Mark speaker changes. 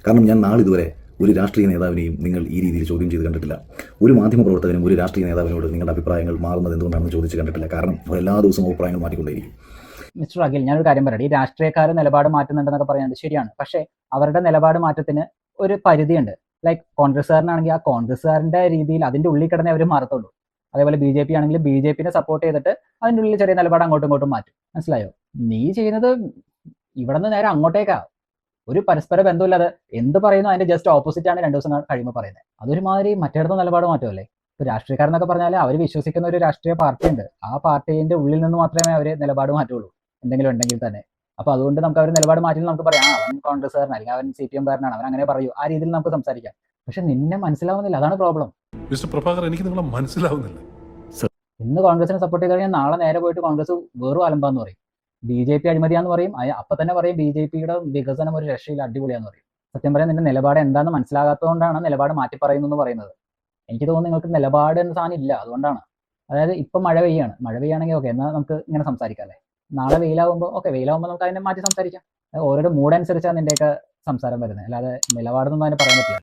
Speaker 1: കാരണം ഞാൻ നാളിതുവരെ ഒരു രാഷ്ട്രീയ നേതാവിനെയും നിങ്ങൾ ഈ രീതിയിൽ ചോദ്യം ചെയ്ത് കണ്ടിട്ടില്ല. ഒരു മാധ്യമപ്രവർത്തകനും ഒരു രാഷ്ട്രീയ നേതാവിനോട് നിങ്ങളുടെ അഭിപ്രായങ്ങൾ മാറുന്നത് എന്തുകൊണ്ടാണെന്ന് ചോദിച്ച് കണ്ടിട്ടില്ല. കാരണം അവർ എല്ലാ ദിവസവും അഭിപ്രായങ്ങൾ മാറ്റിക്കൊണ്ടേയിരിക്കും.
Speaker 2: മിസ്റ്റർ അഖിൽ, ഞാനൊരു കാര്യം പറയട്ടെ. ഈ രാഷ്ട്രീയക്കാർ നിലപാട് മാറ്റുന്നുണ്ടെന്നൊക്കെ പറയുന്നത് ശരിയാണ്. പക്ഷേ അവരുടെ നിലപാട് മാറ്റത്തിന് ഒരു പരിധിയുണ്ട്. ലൈക്ക് കോൺഗ്രസ്സുകാരനാണെങ്കിൽ ആ കോൺഗ്രസ്സുകാരൻ്റെ രീതിയിൽ അതിൻ്റെ ഉള്ളിൽ കിടന്നേ അവർ മാറത്തുള്ളൂ. അതേപോലെ ബി ജെ പി ആണെങ്കിൽ ബി ജെ പിനെ സപ്പോർട്ട് ചെയ്തിട്ട് അതിൻ്റെ ഉള്ളിൽ ചെറിയ നിലപാട് അങ്ങോട്ടും ഇങ്ങോട്ടും മാറ്റും. മനസ്സിലായോ? നീ ചെയ്യുന്നത് ഇവിടെ നിന്ന് നേരെ അങ്ങോട്ടേക്കാ. ഒരു പരസ്പര ബന്ധമില്ലാതെ എന്ത് പറയുന്നു അതിന്റെ ജസ്റ്റ് ഓപ്പോസിറ്റ് ആണ് 2 ദിവസം കഴിയുമ്പോൾ പറയുന്നത്. അതൊരുമാതിരി മറ്റേടത്ത് നിലപാട് മാറ്റുമല്ലേ? ഇപ്പൊ രാഷ്ട്രീയക്കാരെന്നൊക്കെ പറഞ്ഞാൽ അവർ വിശ്വസിക്കുന്ന ഒരു രാഷ്ട്രീയ പാർട്ടി ഉണ്ട്. ആ പാർട്ടിന്റെ ഉള്ളിൽ നിന്ന് മാത്രമേ അവർ നിലപാട് മാറ്റുള്ളൂ, എന്തെങ്കിലും ഉണ്ടെങ്കിൽ തന്നെ. അപ്പൊ അതുകൊണ്ട് നമുക്ക് അവർ നിലപാട് മാറ്റി നമുക്ക് പറയാം അവൻ കോൺഗ്രസ്സുകാരൻ അല്ലെങ്കിൽ അവൻ CPM കാരനാണ്, അവൻ അങ്ങനെ പറയൂ. ആ രീതിയിൽ നമുക്ക് സംസാരിക്കാം. പക്ഷെ നിന്നെ മനസ്സിലാവുന്നില്ല, അതാണ് പ്രോബ്ലം.
Speaker 3: മിസ്റ്റർ പ്രഭാകർ, എനിക്ക് നിങ്ങളെ മനസ്സിലാവുന്നില്ല.
Speaker 2: ഇന്ന് കോൺഗ്രസിനെ സപ്പോർട്ട് ചെയ്ത് കഴിഞ്ഞാൽ നാളെ നേരെ പോയിട്ട് കോൺഗ്രസ് വെറും അലമ്പാന്ന് പറയും. BJP അഴിമതിയാന്ന് പറയും. അപ്പൊ തന്നെ പറയും BJPയുടെ വികസനം ഒരു രക്ഷയിൽ അടിപൊളിയാന്ന് പറയും. സത്യം പറയാൻ നിന്റെ നിലപാട് എന്താണെന്ന് മനസ്സിലാകാത്തതുകൊണ്ടാണ് നിലപാട് മാറ്റി പറയുന്നു എന്ന് പറയുന്നത്. എനിക്ക് തോന്നുന്നു നിങ്ങൾക്ക് നിലപാട് എന്ന സാധനം ഇല്ല, അതുകൊണ്ടാണ്. അതായത് ഇപ്പം മഴ പെയ്യുകയാണെങ്കിൽ ഓക്കെ, എന്നാൽ നമുക്ക് ഇങ്ങനെ സംസാരിക്കാം അല്ലേ. നാളെ വെയിലാവുമ്പോൾ വെയിലാവുമ്പോൾ നമുക്ക് അതിനെ മാറ്റി സംസാരിക്കാം. ഓരോരോ മൂഡ് അനുസരിച്ചാണ് നിന്റെയൊക്കെ സംസാരം വരുന്നത്, അല്ലാതെ നിലപാടൊന്നും അതിനെ പറയാൻ പറ്റില്ല.